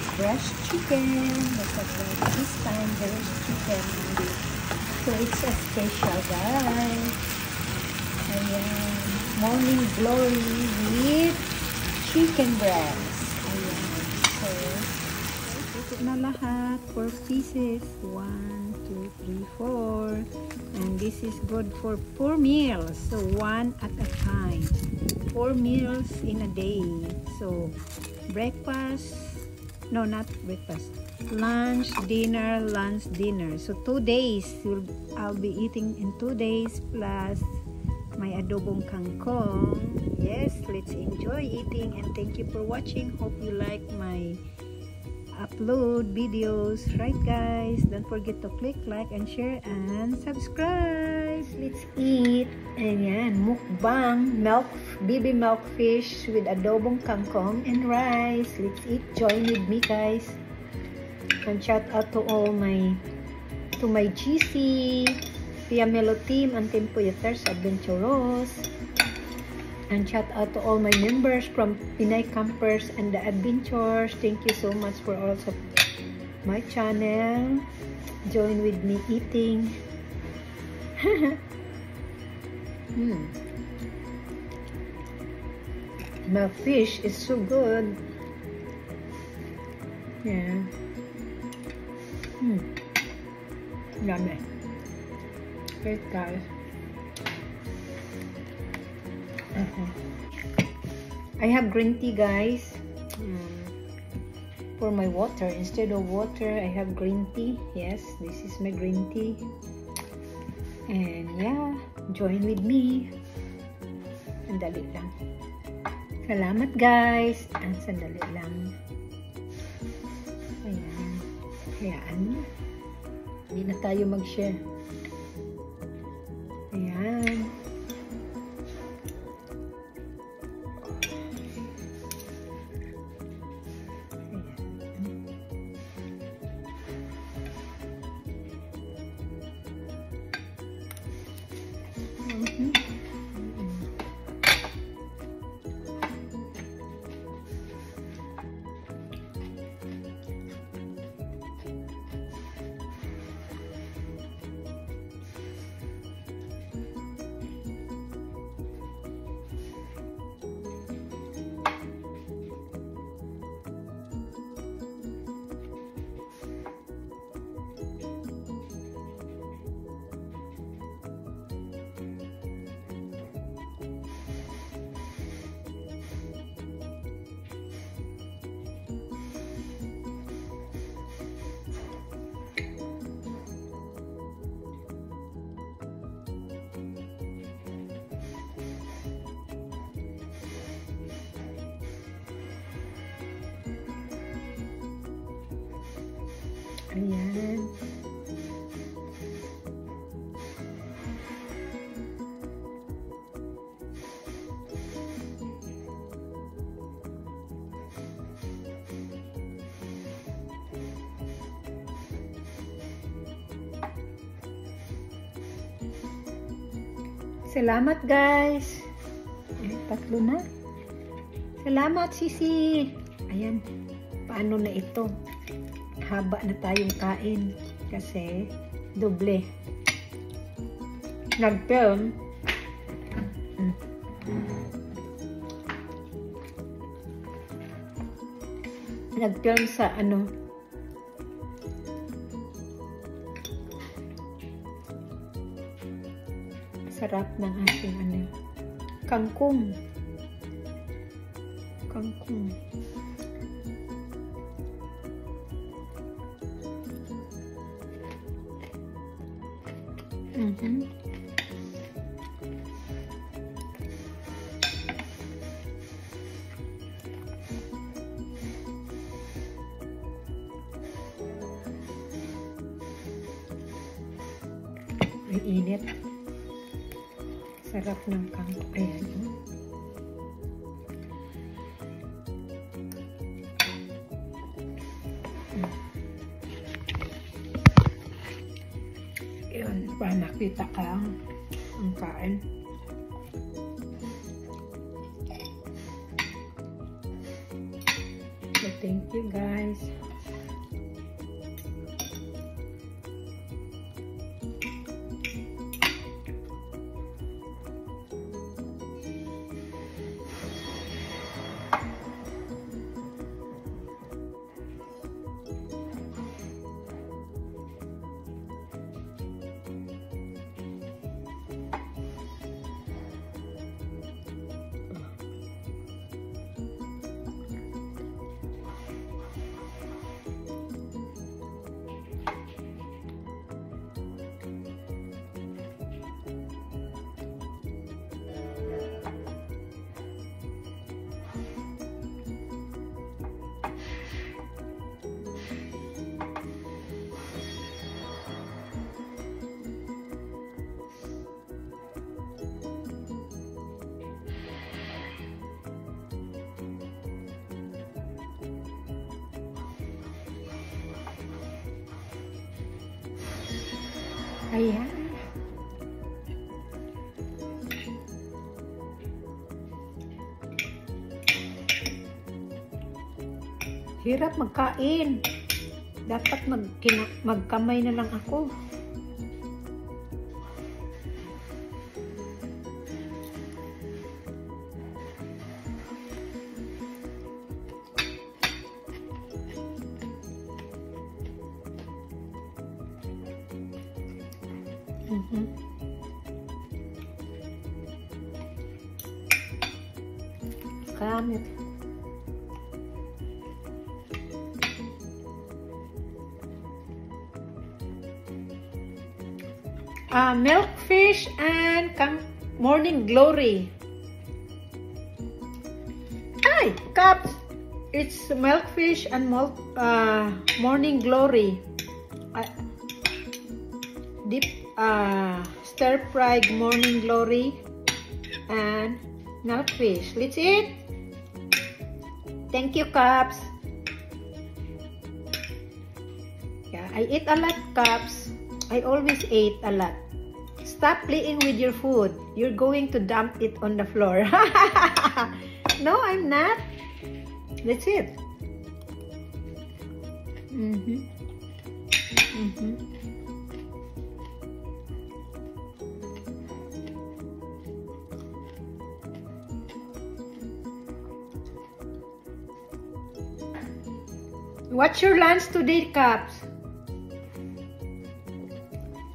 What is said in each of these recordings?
with breast chicken. Look at that. This time there is chicken. So it's a special, guys. Ayan. Morning glory with chicken breast. Ayan. So, ito na lahat. 4 pieces. 1, 2, 3, 4. And this is good for 4 meals. So, 1 at a time. 4 meals in a day. So, breakfast. No, not breakfast. Lunch, dinner, lunch, dinner. So, 2 days. I'll be eating in 2 days plus my adobong kangkong. Yes, let's enjoy eating and thank you for watching. Hope you like my upload videos. Right, guys? Don't forget to click like and share and subscribe. Let's eat. Ayan, mukbang, baby milk fish with adobong kangkong and rice. Let's eat. Join with me, guys. And shout out to all my GC, Pia Melo team, and Team Puyaters Adventuros. And shout out to all my members from Pinay Campers and the Adventures. Thank you so much for also my channel. Join with me eating. The fish is so good. Yeah. Yummy. Great, guys. I have green tea, guys. For my water, instead of water, I have green tea. Yes, this is my green tea. And yeah, join with me. Sandali lang. Salamat, guys. Sandali lang. Ayan. Hayaan. Hindi na tayo mag-share. Ayan. Ayan. Salamat, guys. Ay, 3 na. Salamat, Sisi. Ayan. Paano na ito? Haba na tayong kain kasi doble. Nag-film. Nag-film sa ano. Sarap ng ating ano. Kangkong. Kangkong. Ay, init. Sarap ng kangkong. Ayan. Yun, para nakita ka ang kain. So, thank you. you guys. Ayan. Hirap magkain. Dapat magkamay na lang ako. Kamit. Milkfish and Morning Glory. Hi, Cups. It's Milkfish and Morning Glory. Deep stir-fried Morning Glory and Milkfish. Let's eat. Thank you, Cups. Yeah, I eat a lot, Cups. I always ate a lot. Stop playing with your food. You're going to dump it on the floor. No, I'm not. That's it. What's your lunch today, Caps?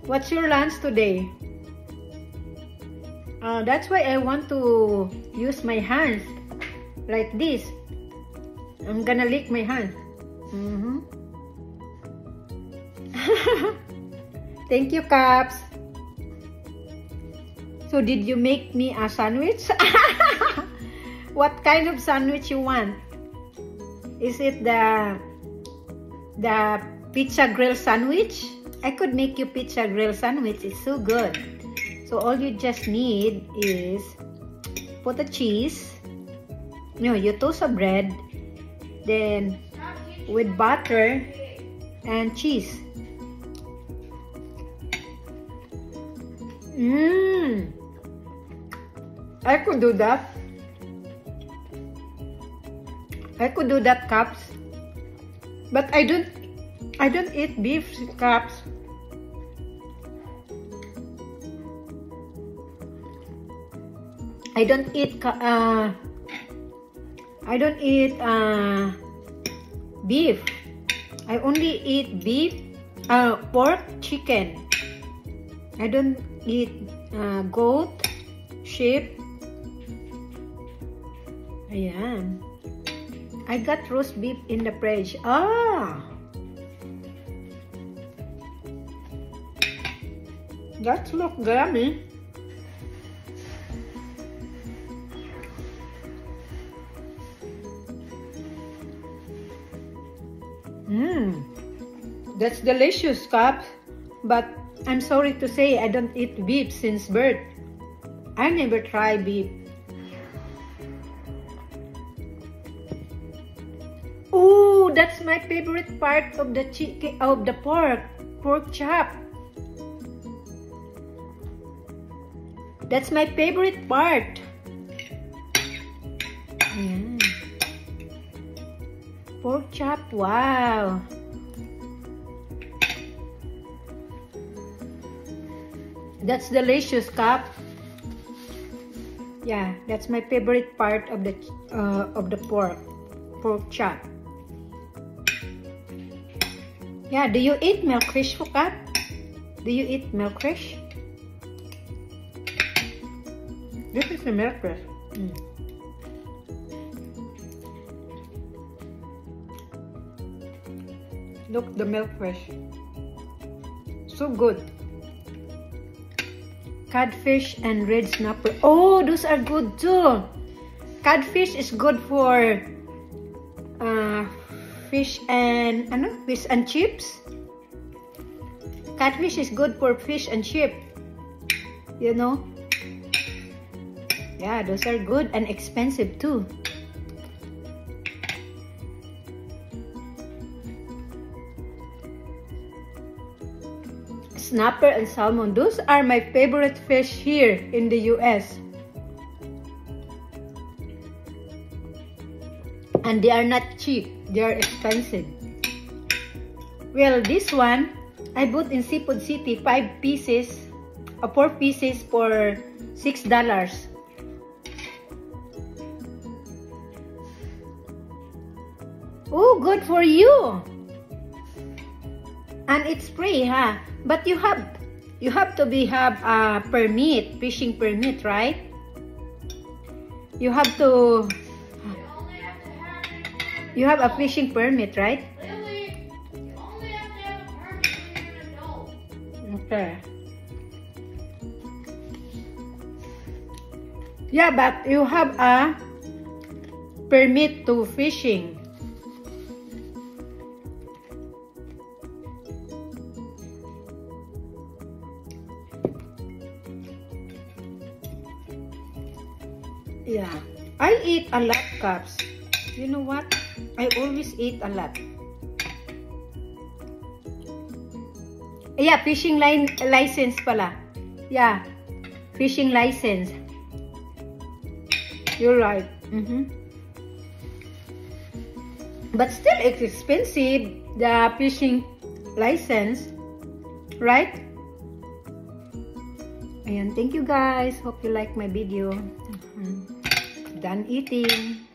What's your lunch today? That's why I want to use my hands like this. I'm gonna lick my hands. Thank you, Caps. So did you make me a sandwich? What kind of sandwich you want? Is it the pizza grill sandwich? I could make you pizza grill sandwich. It's so good. So all you just need is put the cheese. No, you toast a bread, then with butter and cheese. I could do that. I could do that, Caps. But I don't eat beef, Caps. I don't eat beef. I only eat beef, pork, chicken. I don't eat goat, sheep. Ayan. I got roast beef in the fridge. That looks yummy. That's delicious, Caps. But I'm sorry to say I don't eat beef since birth. I never try beef. Ooh, that's my favorite part of the chicken, of the pork chop. That's my favorite part. Pork chop, wow. That's delicious, Kap. Yeah, that's my favorite part of the pork chop. Yeah, do you eat milkfish, Kap? Do you eat milkfish? This is the milkfish. Look, the milkfish. So good. Codfish and red snapper. Oh, those are good too. Codfish is good for fish and chips. Catfish is good for fish and chip. You know? Yeah, those are good and expensive too. Snapper and salmon. Those are my favorite fish here in the US. And they are not cheap. They are expensive. Well, this one, I bought in Seafood City, 5 pieces, 4 pieces for $6. Oh, good for you. And it's free, huh? But you have to have a permit, fishing permit, right? You have to. You have a fishing permit, right? Lily, you only have to have a permit when you're an adult. Okay. Yeah, but you have a permit to fishing. Yeah, I eat a lot, Caps. You know what? I always eat a lot. Yeah, fishing license pala. Yeah, fishing license. You're right. But still, it's expensive, the fishing license, right? And thank you guys. Hope you like my video. Done eating.